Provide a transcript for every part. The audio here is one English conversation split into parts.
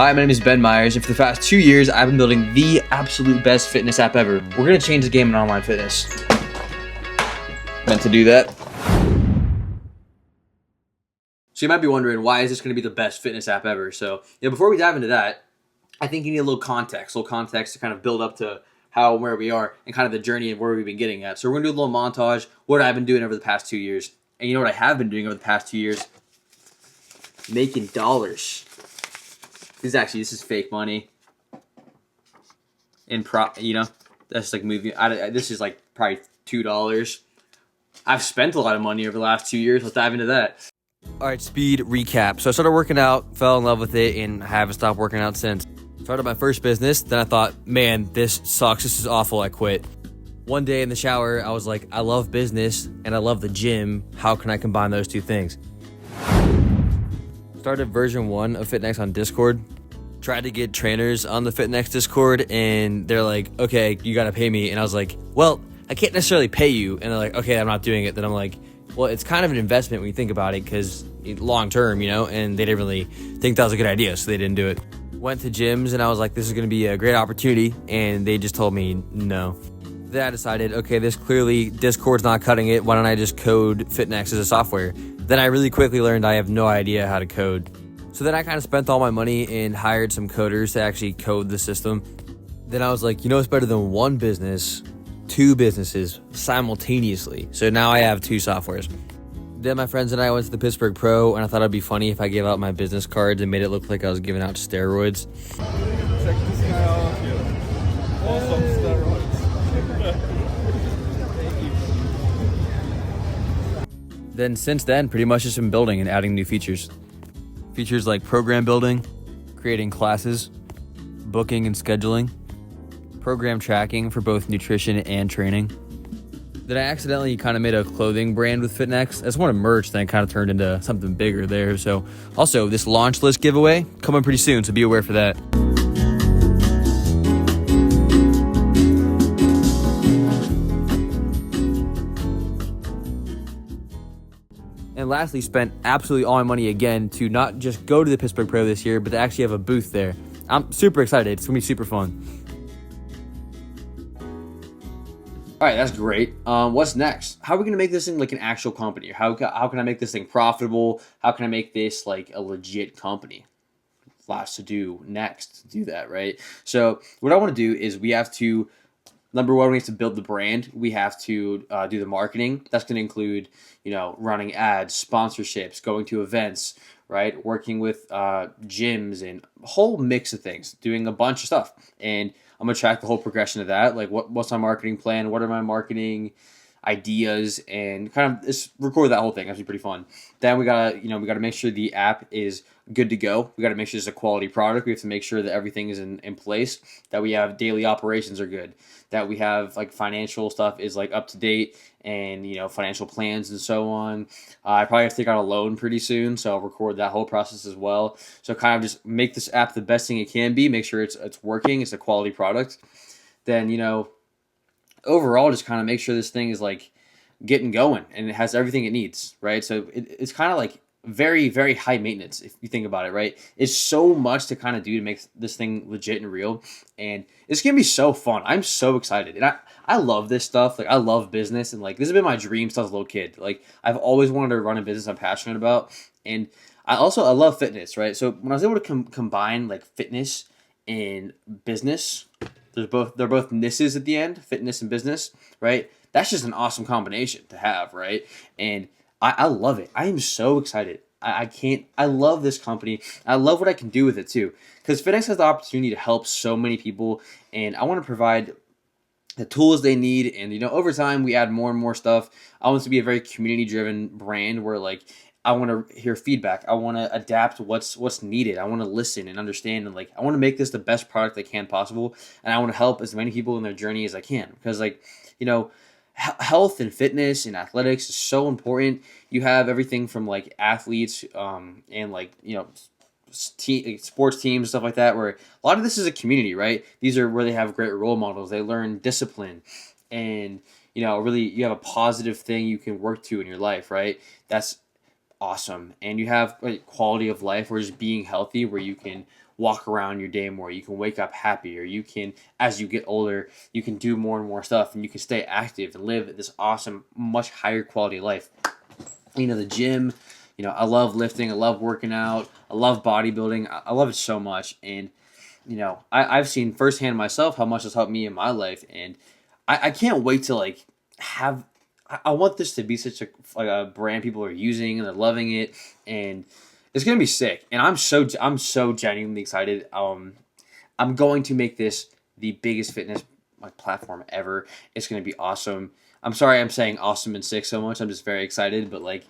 Hi, my name is Ben Myers, and for the past 2 years, I've been building the absolute best fitness app ever. We're going to change the game in online fitness. Meant to do that. So you might be wondering, why is this going to be the best fitness app ever? So, before we dive into that, I think you need a little context to kind of build up to how and where we are and kind of the journey of where we've been getting at. So we're going to do a little montage, what I've been doing over the past 2 years. And you know what I have been doing over the past 2 years? Making dollars. This is fake money. That's like moving. This is like probably $2. I've spent a lot of money over the last 2 years. Let's dive into that. All right, speed recap. So I started working out, fell in love with it, and haven't stopped working out since. Started my first business. Then I thought, man, this sucks. This is awful. I quit. One day in the shower, I was like, I love business and I love the gym. How can I combine those two things? Started version 1 of FitNext on Discord. Tried to get trainers on the FitNext Discord, and they're like, okay, you got to pay me. And I was like, well, I can't necessarily pay you. And they're like, okay, I'm not doing it. Then I'm like, well, it's kind of an investment when you think about it, because long term, and they didn't really think that was a good idea, so they didn't do it. Went to gyms, and I was like, this is going to be a great opportunity, and they just told me no. Then I decided, okay, this clearly, Discord's not cutting it. Why don't I just code FitNext as a software? Then I really quickly learned I have no idea how to code. So then I kind of spent all my money and hired some coders to actually code the system. Then I was like, it's better than one business, 2 businesses simultaneously. So now I have 2 softwares. Then my friends and I went to the Pittsburgh Pro, and I thought it'd be funny if I gave out my business cards and made it look like I was giving out steroids. Check this guy out. Awesome steroids. Then since then, pretty much just been building and adding new features. Features like program building, creating classes, booking and scheduling, program tracking for both nutrition and training. Then I accidentally kind of made a clothing brand with FitNext. I just wanted merch, then it kind of turned into something bigger there. So also this launch list giveaway coming pretty soon, so be aware for that. And lastly, spent absolutely all my money again to not just go to the Pittsburgh Pro this year, but to actually have a booth there. I'm super excited. It's going to be super fun. All right, that's great. What's next? How are we going to make this thing like an actual company? How can I make this thing profitable? How can I make this like a legit company? Lots to do next to do that, right? So what I want to do is we have to, number one, we have to build the brand. We have to do the marketing. That's going to include, running ads, sponsorships, going to events, right? Working with gyms and a whole mix of things, doing a bunch of stuff. And I'm going to track the whole progression of that. Like what's my marketing plan? What are my marketing ideas? And kind of just record that whole thing. That's pretty fun. Then we gotta make sure the app is good to go. We got to make sure it's a quality product. We have to make sure that everything is in place, that we have daily operations are good, that we have like financial stuff is like up to date, and financial plans and so on. I probably have to take out a loan pretty soon, so I'll record that whole process as well. So kind of just make this app the best thing it can be, make sure it's working, it's a quality product. Then overall just kind of make sure this thing is like getting going and it has everything it needs, right? So it's kind of like very, very high maintenance if you think about it, right? It's so much to kind of do to make this thing legit and real, and it's gonna be so fun. I'm so excited, and I love this stuff. Like I love business, and like this has been my dream since I was a little kid. Like I've always wanted to run a business I'm passionate about, and I love fitness, right? So when I was able to combine like fitness and business, they're both nisses at the end, fitness and business, right? That's just an awesome combination to have, right? And I love it. I am so excited. I love this company. I love what I can do with it too. Because FitNext has the opportunity to help so many people, and I want to provide the tools they need. And over time we add more and more stuff. I want it to be a very community-driven brand where like I want to hear feedback. I want to adapt what's needed. I want to listen and understand, and like I want to make this the best product I can possible, and I want to help as many people in their journey as I can, because like health and fitness and athletics is so important. You have everything from like athletes and like sports teams, stuff like that, where a lot of this is a community, right? These are where they have great role models. They learn discipline, and really you have a positive thing you can work to in your life, right? That's awesome. And you have like quality of life, where just being healthy, where you can walk around your day more. You can wake up happier. You can, as you get older, you can do more and more stuff, and you can stay active and live this awesome, much higher quality life. You know, the gym, you know, I love lifting. I love working out. I love bodybuilding. I love it so much. And, you know, I've seen firsthand myself how much it's helped me in my life. And I can't wait to like have, I want this to be such a brand people are using and they're loving it. And it's going to be sick. And I'm so genuinely excited. I'm going to make this the biggest fitness like platform ever. It's going to be awesome. I'm sorry I'm saying awesome and sick so much. I'm just very excited, but like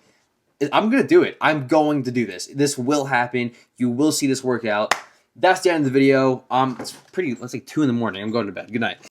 I'm going to do it. I'm going to do this. This will happen. You will see this work out. That's the end of the video. It's like 2 in the morning. I'm going to bed. Good night.